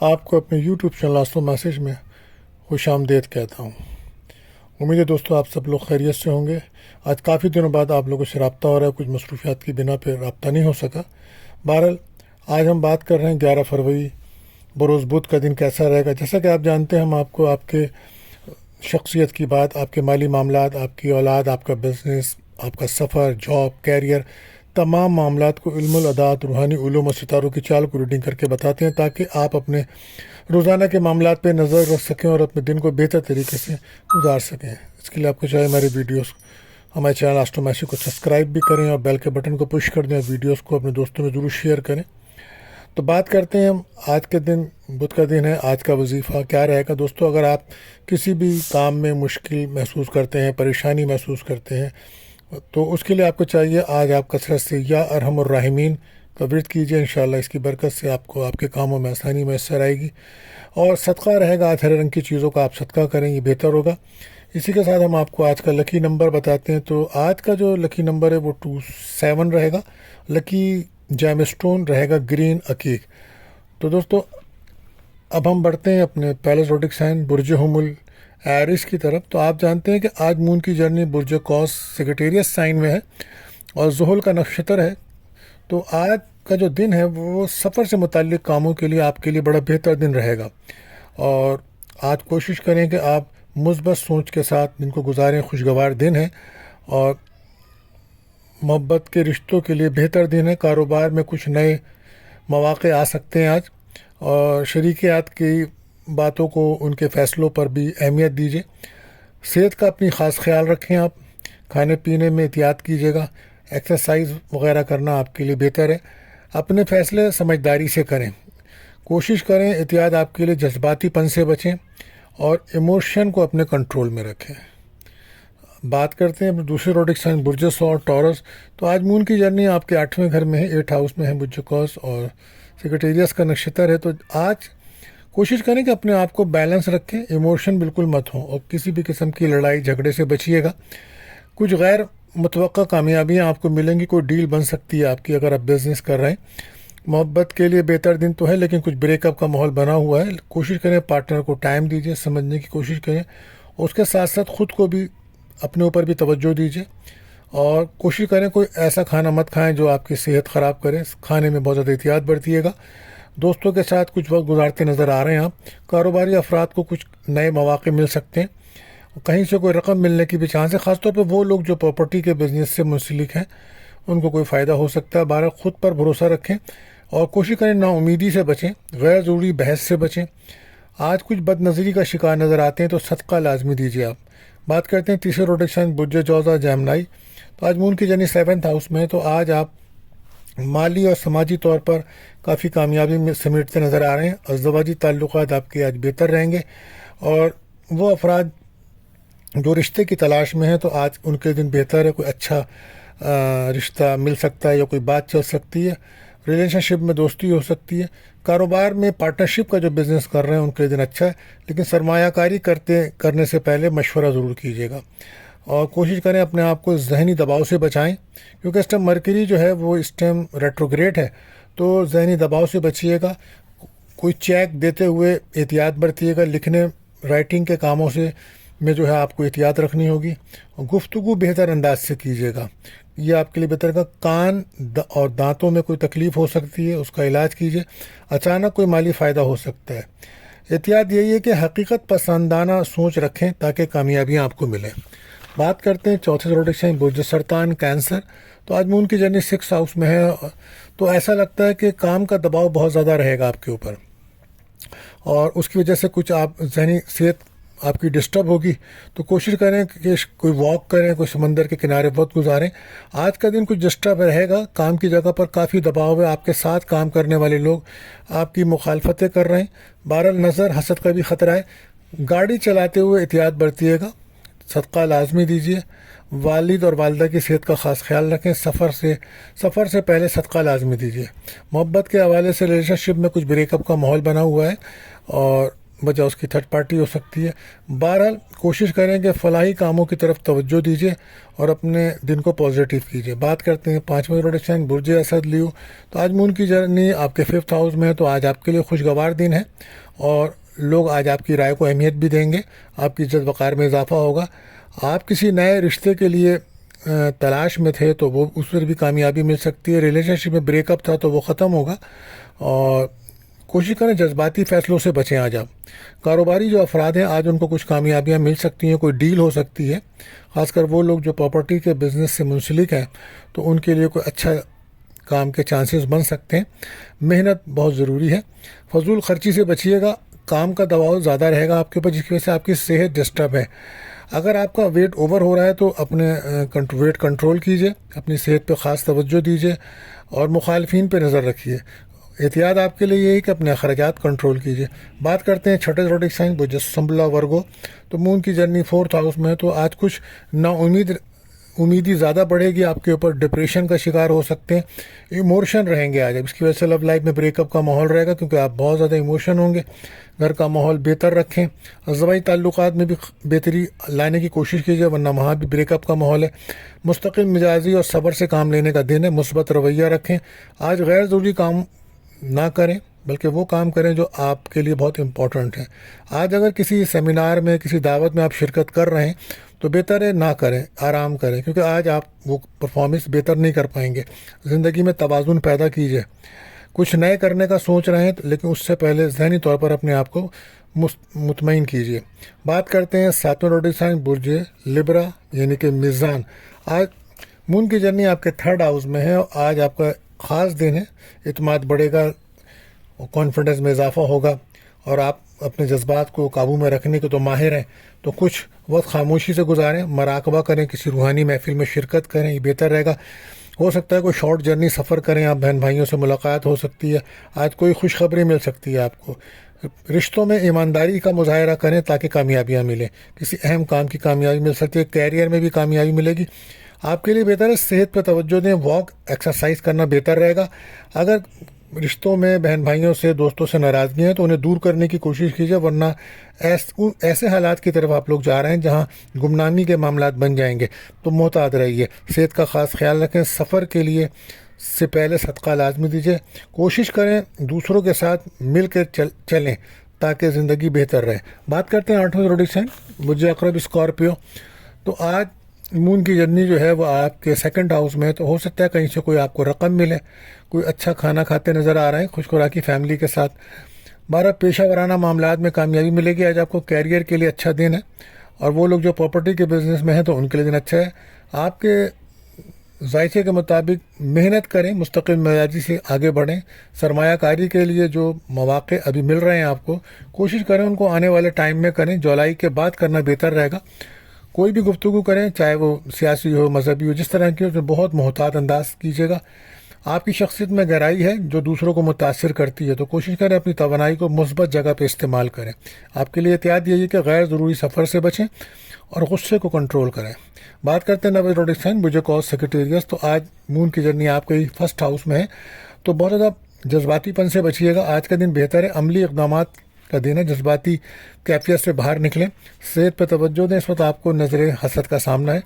آپ کو اپنے یوٹیوب چینل آستو میسیج میں خوش آمدید کہتا ہوں۔ امید ہے دوستوں آپ سب لوگ خیریت سے ہوں گے۔ آج کافی دنوں بعد آپ لوگوں سے رابطہ ہو رہا ہے، کچھ مصروفیات کی بنا پہ رابطہ نہیں ہو سکا۔ بہرحال آج ہم بات کر رہے ہیں 11 فروری بروز بدھ کا دن کیسا رہے گا۔ جیسا کہ آپ جانتے ہیں، ہم آپ کو آپ کے شخصیت کی بات، آپ کے مالی معاملات، آپ کی اولاد، آپ کا بزنس، آپ کا سفر، جاب، کیریئر، تمام معاملات کو علم العداد، روحانی علوم اور ستاروں کی چال کو ریڈنگ کر کے بتاتے ہیں، تاکہ آپ اپنے روزانہ کے معاملات پہ نظر رکھ سکیں اور اپنے دن کو بہتر طریقے سے گزار سکیں۔ اس کے لیے آپ کو چاہے ہماری ویڈیوز، ہمارے چینل آسٹرو میسیج کو سبسکرائب بھی کریں اور بیل کے بٹن کو پش کر دیں اور ویڈیوز کو اپنے دوستوں میں ضرور شیئر کریں۔ تو بات کرتے ہیں ہم آج کے دن، بدھ کا دن ہے، آج کا وظیفہ کیا رہے گا۔ دوستوں، اگر آپ کسی بھی کام میں مشکل محسوس کرتے ہیں، پریشانی محسوس کرتے ہیں، تو اس کے لیے آپ کو چاہیے آج آپ کثرت سے یا ارحم الراحمین کا ورد کیجیے۔ انشاءاللہ اس کی برکت سے آپ کو آپ کے کاموں میں آسانی میسر آئے گی، اور صدقہ رہے گا، آج ہرے رنگ کی چیزوں کا آپ صدقہ کریں، یہ بہتر ہوگا۔ اسی کے ساتھ ہم آپ کو آج کا لکی نمبر بتاتے ہیں۔ تو آج کا جو لکی نمبر ہے وہ 27 رہے گا۔ لکی جیم اسٹون رہے گا گرین عقیق۔ تو دوستو، اب ہم بڑھتے ہیں اپنے پہلے زوڈک سائن برج حمل ایرس کی طرف۔ تو آپ جانتے ہیں کہ آج مون کی جرنی برج قوس سیگیٹیریس سائن میں ہے اور زحل کا نکشتر ہے۔ تو آج کا جو دن ہے وہ سفر سے متعلق کاموں کے لیے آپ کے لیے بڑا بہتر دن رہے گا، اور آج کوشش کریں کہ آپ مثبت سوچ کے ساتھ دن کو گزاریں۔ خوشگوار دن ہے اور محبت کے رشتوں کے لیے بہتر دن ہے۔ کاروبار میں کچھ نئے مواقع آ سکتے ہیں آج، اور شریکیات کی باتوں کو، ان کے فیصلوں پر بھی اہمیت دیجیے۔ صحت کا اپنی خاص خیال رکھیں، آپ کھانے پینے میں احتیاط کیجیے گا، ایکسرسائز وغیرہ کرنا آپ کے لیے بہتر ہے۔ اپنے فیصلے سمجھداری سے کریں، کوشش کریں احتیاط آپ کے لیے جذباتی پن سے بچیں اور ایموشن کو اپنے کنٹرول میں رکھیں۔ بات کرتے ہیں دوسرے روڈک سائن برج سور ٹورس۔ تو آج مون کی جرنی آپ کے 8ویں گھر میں ہے، 8 ہاؤس میں ہے، برج قوس اور سیگیٹیریس کا نکشتر ہے۔ تو آج کوشش کریں کہ اپنے آپ کو بیلنس رکھیں، ایموشن بالکل مت ہوں، اور کسی بھی قسم کی لڑائی جھگڑے سے بچیے گا۔ کچھ غیر متوقع کامیابیاں آپ کو ملیں گی، کوئی ڈیل بن سکتی ہے آپ کی اگر آپ بزنس کر رہے ہیں۔ محبت کے لیے بہتر دن تو ہے، لیکن کچھ بریک اپ کا ماحول بنا ہوا ہے۔ کوشش کریں پارٹنر کو ٹائم دیجیے، سمجھنے کی کوشش کریں، اور اس کے ساتھ ساتھ خود کو بھی، اپنے اوپر بھی توجہ دیجیے، اور کوشش کریں کوئی ایسا کھانا مت کھائیں جو آپ کی صحت خراب کرے۔ کھانے میں بہت زیادہ احتیاط برتیے گا۔ دوستوں کے ساتھ کچھ وقت گزارتے نظر آ رہے ہیں آپ۔ کاروباری افراد کو کچھ نئے مواقع مل سکتے ہیں، کہیں سے کوئی رقم ملنے کی بھی چانس ہے، خاص طور پہ وہ لوگ جو پراپرٹی کے بزنس سے منسلک ہیں، ان کو کوئی فائدہ ہو سکتا ہے۔ بہرحال خود پر بھروسہ رکھیں اور کوشش کریں نا امیدی سے بچیں، غیر ضروری بحث سے بچیں۔ آج کچھ بد نظری کا شکار نظر آتے ہیں، تو صدقہ لازمی دیجیے آپ۔ بات کرتے ہیں تیسرے روڈک سائن برج جوزا جیمنائی۔ تو آج مون کی جرنی 7th ہاؤس میں ہے۔ تو آج آپ مالی اور سماجی طور پر کافی کامیابی میں سمیٹتے نظر آ رہے ہیں۔ ازدواجی تعلقات آپ کے آج بہتر رہیں گے، اور وہ افراد جو رشتے کی تلاش میں ہیں، تو آج ان کے دن بہتر ہے۔ کوئی اچھا رشتہ مل سکتا ہے یا کوئی بات چل سکتی ہے، ریلیشن شپ میں دوستی ہو سکتی ہے۔ کاروبار میں پارٹنرشپ کا جو بزنس کر رہے ہیں ان کے دن اچھا ہے، لیکن سرمایہ کاری کرنے سے پہلے مشورہ ضرور کیجیے گا، اور کوشش کریں اپنے آپ کو ذہنی دباؤ سے بچائیں، کیونکہ اس ٹائم مرکری جو ہے وہ اس ٹائم ریٹروگریڈ ہے، تو ذہنی دباؤ سے بچیے گا۔ کوئی چیک دیتے ہوئے احتیاط برتیے گا، لکھنے رائٹنگ کے کاموں سے میں جو ہے آپ کو احتیاط رکھنی ہوگی، اور گفتگو بہتر انداز سے کیجیے گا، یہ آپ کے لیے بہتر گا۔ کان اور دانتوں میں کوئی تکلیف ہو سکتی ہے، اس کا علاج کیجیے۔ اچانک کوئی مالی فائدہ ہو سکتا ہے۔ احتیاط یہی ہے کہ حقیقت پسندانہ سوچ رکھیں تاکہ کامیابیاں آپ کو ملیں۔ بات کرتے ہیں چوتھے روڈک سائن برج سرطان کینسر۔ تو آج مون کی جرنی 6 ہاؤس میں ہے، تو ایسا لگتا ہے کہ کام کا دباؤ بہت زیادہ رہے گا آپ کے اوپر، اور اس کی وجہ سے کچھ آپ ذہنی صحت آپ کی ڈسٹرب ہوگی۔ تو کوشش کریں کہ کوئی واک کریں، کوئی سمندر کے کنارے وقت گزاریں۔ آج کا دن کچھ ڈسٹرب رہے گا، کام کی جگہ پر کافی دباؤ ہے، آپ کے ساتھ کام کرنے والے لوگ آپ کی مخالفتیں کر رہے ہیں۔ بہرحال نظر حسد کا بھی خطرہ ہے۔ گاڑی چلاتے ہوئے احتیاط برتیے گا، صدقہ لازمی دیجیے۔ والد اور والدہ کی صحت کا خاص خیال رکھیں۔ سفر سے پہلے صدقہ لازمی دیجیے۔ محبت کے حوالے سے ریلیشن شپ میں کچھ بریک اپ کا ماحول بنا ہوا ہے، اور وجہ اس کی تھرڈ پارٹی ہو سکتی ہے. بہرحال کوشش کریں کہ فلاحی کاموں کی طرف توجہ دیجیے اور اپنے دن کو پازیٹیو کیجیے. بات کرتے ہیں 5واں زوڈک سائن برج اسد لیو. تو آج مون کی جرنی آپ کے 5th ہاؤس میں ہے، تو آج آپ کے لیے خوشگوار دن ہے اور لوگ آج آپ کی رائے کو اہمیت بھی دیں گے. آپ کی عزت وقار میں اضافہ ہوگا. آپ کسی نئے رشتے کے لیے تلاش میں تھے تو وہ اس پر بھی کامیابی مل سکتی ہے. ریلیشن شپ میں بریک اپ تھا تو وہ ختم ہوگا. اور کوشش کریں جذباتی فیصلوں سے بچیں. آج آپ کاروباری جو افراد ہیں آج ان کو کچھ کامیابیاں مل سکتی ہیں، کوئی ڈیل ہو سکتی ہے. خاص کر وہ لوگ جو پراپرٹی کے بزنس سے منسلک ہیں تو ان کے لیے کوئی اچھا کام کے چانسز بن سکتے ہیں. محنت بہت ضروری ہے. فضول خرچی سے بچیے گا. کام کا دباؤ زیادہ رہے گا آپ کے اوپر، جس کی وجہ سے آپ کی صحت ڈسٹرب ہے. اگر آپ کا ویٹ اوور ہو رہا ہے تو اپنے ویٹ کنٹرول کیجیے، اپنی صحت پہ خاص توجہ دیجیے اور مخالفین پہ نظر رکھیے. احتیاط آپ کے لیے یہ ہے کہ اپنے اخراجات کنٹرول کیجیے. بات کرتے ہیں 6ٹھے زوڈک سائن سنبلا ورگو. تو مون کی جرنی 4th ہاؤس میں ہے، تو آج کچھ امیدی زیادہ بڑھے گی آپ کے اوپر. ڈپریشن کا شکار ہو سکتے ہیں. ایموشن رہیں گے آج، اس کی وجہ سے لو لائف میں بریک اپ کا ماحول رہے گا کیونکہ آپ بہت زیادہ ایموشن ہوں گے. گھر کا ماحول بہتر رکھیں. زبائی تعلقات میں بھی بہتری لانے کی کوشش کیجیے ورنہ وہاں بھی بریک اپ کا ماحول ہے. مستقل مزاجی اور صبر سے کام لینے کا دن ہے. مثبت رویہ رکھیں. آج غیر ضروری کام نہ کریں بلکہ وہ کام کریں جو آپ کے لیے بہت امپورٹنٹ ہے. آج اگر کسی سیمینار میں کسی دعوت میں آپ شرکت کر رہے ہیں تو بہتر ہے نہ کریں، آرام کریں، کیونکہ آج آپ وہ پرفارمنس بہتر نہیں کر پائیں گے. زندگی میں توازن پیدا کیجیے. کچھ نئے کرنے کا سوچ رہے ہیں لیکن اس سے پہلے ذہنی طور پر اپنے آپ کو مطمئن کیجیے. بات کرتے ہیں 7واں زوڈک سائن برج لبرا یعنی کہ میزان. آج مون کی جرنی آپ کے 3rd ہاؤس میں ہے اور آج آپ کا خاص دن ہے. اعتماد بڑھے گا، کانفیڈنس میں اضافہ ہوگا اور آپ اپنے جذبات کو قابو میں رکھنے کے تو ماہر ہیں. تو کچھ وقت خاموشی سے گزاریں، مراقبہ کریں، کسی روحانی محفل میں شرکت کریں، یہ بہتر رہے گا. ہو سکتا ہے کوئی شارٹ جرنی سفر کریں آپ، بہن بھائیوں سے ملاقات ہو سکتی ہے. آج کوئی خوشخبری مل سکتی ہے آپ کو. رشتوں میں ایمانداری کا مظاہرہ کریں تاکہ کامیابیاں ملیں. کسی اہم کام کی کامیابی مل سکتی ہے. کیریئر میں بھی کامیابی ملے گی. آپ کے لیے بہتر ہے صحت پہ توجہ دیں. واک ایکسرسائز کرنا بہتر رہے گا. اگر رشتوں میں بہن بھائیوں سے دوستوں سے ناراضگی ہیں تو انہیں دور کرنے کی کوشش کیجیے ورنہ ایسے حالات کی طرف آپ لوگ جا رہے ہیں جہاں گمنامی کے معاملات بن جائیں گے. تو محتاط رہیے. صحت کا خاص خیال رکھیں. سفر کے لیے سے پہلے صدقہ لازمی دیجیے. کوشش کریں دوسروں کے ساتھ مل کے چلیں تاکہ زندگی بہتر رہے. بات کرتے ہیں 8واں زوڈک سائن برج عقرب اسکارپیو. تو آج مون کی جرنی جو ہے وہ آپ کے 2nd ہاؤس میں ہے، تو ہو سکتا ہے کہیں سے کوئی آپ کو رقم ملے. کوئی اچھا کھانا کھاتے نظر آ رہے ہیں خوش خوراکی فیملی کے ساتھ. 12 پیشہ ورانہ معاملات میں کامیابی ملے گی. آج آپ کو کیریئر کے لیے اچھا دن ہے اور وہ لوگ جو پراپرٹی کے بزنس میں ہیں تو ان کے لیے دن اچھا ہے. آپ کے ذائقے کے مطابق محنت کریں، مستقل مزاجی سے آگے بڑھیں. سرمایہ کاری کے لیے جو مواقع ابھی مل رہے ہیں آپ کو، کوشش کریں ان کو آنے والے ٹائم میں کریں. جولائی کے بعد کرنا بہتر رہے گا. کوئی بھی گفتگو کریں چاہے وہ سیاسی ہو، مذہبی ہو، جس طرح کی ہو، تو بہت محتاط انداز کیجیے گا. آپ کی شخصیت میں گہرائی ہے جو دوسروں کو متاثر کرتی ہے، تو کوشش کریں اپنی توانائی کو مثبت جگہ پہ استعمال کریں. آپ کے لیے احتیاط یہی ہے کہ غیر ضروری سفر سے بچیں اور غصے کو کنٹرول کریں. بات کرتے ہیں 9واں زوڈک سائن برج قوس سیکریٹریس. تو آج مون کی جرنی آپ کے 1st ہاؤس میں ہے، تو بہت زیادہ جذباتی پن سے بچیے گا. آج کا دن بہتر ہے. عملی اقدامات کا دن ہے. جذباتی کیفیت سے باہر نکلیں. صحت پہ توجہ دیں. اس وقت آپ کو نظر حسد کا سامنا ہے.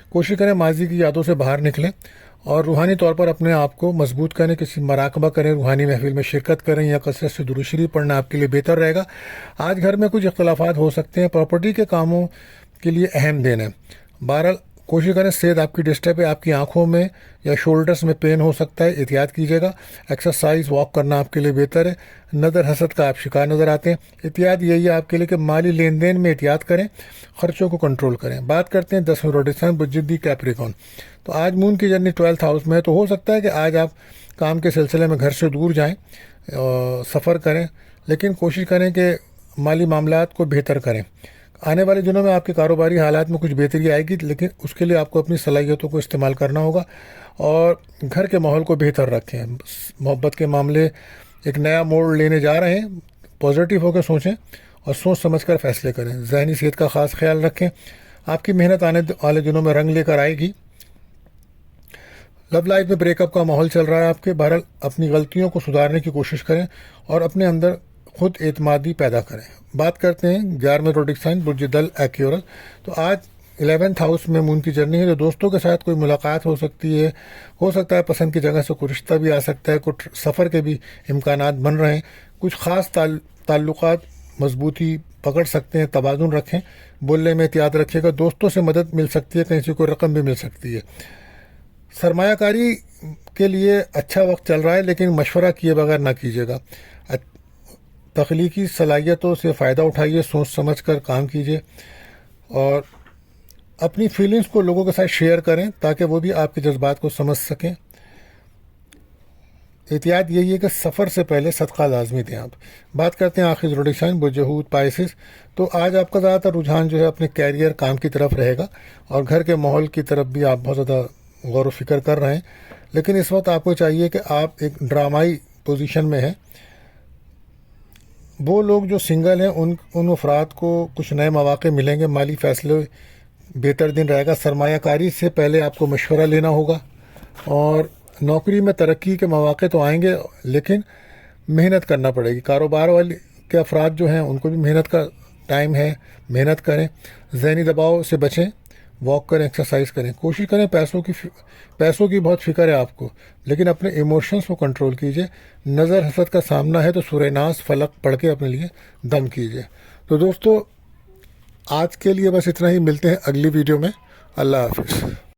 کوشش کریں ماضی کی یادوں سے باہر نکلیں اور روحانی طور پر اپنے آپ کو مضبوط کریں. کسی مراقبہ کریں، روحانی محفل میں شرکت کریں یا کثرت سے درود شریف پڑھنا آپ کے لیے بہتر رہے گا. آج گھر میں کچھ اختلافات ہو سکتے ہیں. پراپرٹی کے کاموں کے لیے اہم دن ہے. بہرحال کوشش کریں صحت آپ کی ڈسٹرب ہے. آپ کی آنکھوں میں یا شولڈرز میں پین ہو سکتا ہے، احتیاط کیجیے گا. ایکسرسائز واک کرنا آپ کے لیے بہتر ہے. نظر حسد کا آپ شکار نظر آتے ہیں. احتیاط یہی ہے آپ کے لیے کہ مالی لین دین میں احتیاط کریں، خرچوں کو کنٹرول کریں. بات کرتے ہیں 10واں زوڈک سائن برج کیپریکون. تو آج مون کی جرنی 12th ہاؤس میں ہے، تو ہو سکتا ہے کہ آج آپ کام کے سلسلے میں گھر سے دور جائیں، سفر کریں، لیکن کوشش کریں کہ مالی معاملات کو بہتر کریں. آنے والے دنوں میں آپ کے کاروباری حالات میں کچھ بہتری آئے گی، لیکن اس کے لیے آپ کو اپنی صلاحیتوں کو استعمال کرنا ہوگا اور گھر کے ماحول کو بہتر رکھیں. محبت کے معاملے ایک نیا موڑ لینے جا رہے ہیں. پازیٹیو ہو کے سوچیں اور سوچ سمجھ کر فیصلے کریں. ذہنی صحت کا خاص خیال رکھیں. آپ کی محنت آنے والے دنوں میں رنگ لے کر آئے گی. لو لائف میں بریک اپ کا ماحول چل رہا ہے آپ کے. بہرحال اپنی غلطیوں کو سدھارنے کی کوشش کریں اور اپنے اندر خود اعتمادی پیدا کریں۔ بات کرتے ہیں 11ویں روڈک سائن برج دل ایکیورس۔ تو آج 11th ہاؤس میں مون کی جرنی ہے، تو دوستوں کے ساتھ کوئی ملاقات ہو سکتی ہے، ہو سکتا ہے پسند کی جگہ سے کوئی رشتہ بھی آ سکتا ہے، کچھ سفر کے بھی امکانات بن رہے ہیں، کچھ خاص تعلقات مضبوطی پکڑ سکتے ہیں۔ توازن رکھیں، بولنے میں احتیاط رکھیے گا، دوستوں سے مدد مل سکتی ہے، کہیں سے کوئی رقم بھی مل سکتی ہے۔ سرمایہ کاری کے لیے اچھا وقت چل رہا ہے، لیکن مشورہ کیے بغیر نہ کیجیے گا۔ تخلیقی صلاحیتوں سے فائدہ اٹھائیے، سوچ سمجھ کر کام کیجیے، اور اپنی فیلنگز کو لوگوں کے ساتھ شیئر کریں تاکہ وہ بھی آپ کے جذبات کو سمجھ سکیں۔ احتیاط یہی ہے کہ سفر سے پہلے صدقہ لازمی دیں۔ آپ بات کرتے ہیں آخری زوڈک سائن برج حوت پائسس۔ تو آج آپ کا زیادہ تر رجحان جو ہے اپنے کیریئر کام کی طرف رہے گا، اور گھر کے ماحول کی طرف بھی آپ بہت زیادہ غور و فکر کر رہے ہیں، لیکن اس وقت آپ کو چاہیے کہ آپ ایک ڈرامائی پوزیشن میں ہیں۔ وہ لوگ جو سنگل ہیں ان افراد کو کچھ نئے مواقع ملیں گے، مالی فیصلے بہتر دن رہے گا۔ سرمایہ کاری سے پہلے آپ کو مشورہ لینا ہوگا، اور نوکری میں ترقی کے مواقع تو آئیں گے، لیکن محنت کرنا پڑے گی۔ کاروبار والے کے افراد جو ہیں ان کو بھی محنت کا ٹائم ہے، محنت کریں، ذہنی دباؤ سے بچیں، واک کریں، ایکسرسائز کریں، کوشش کریں۔ پیسوں کی بہت فکر ہے آپ کو، لیکن اپنے ایموشنز کو کنٹرول کیجئے۔ نظر حسد کا سامنا ہے تو سورہ ناس فلق پڑھ کے اپنے لیے دم کیجئے۔ تو دوستو آج کے لیے بس اتنا ہی، ملتے ہیں اگلی ویڈیو میں۔ اللہ حافظ۔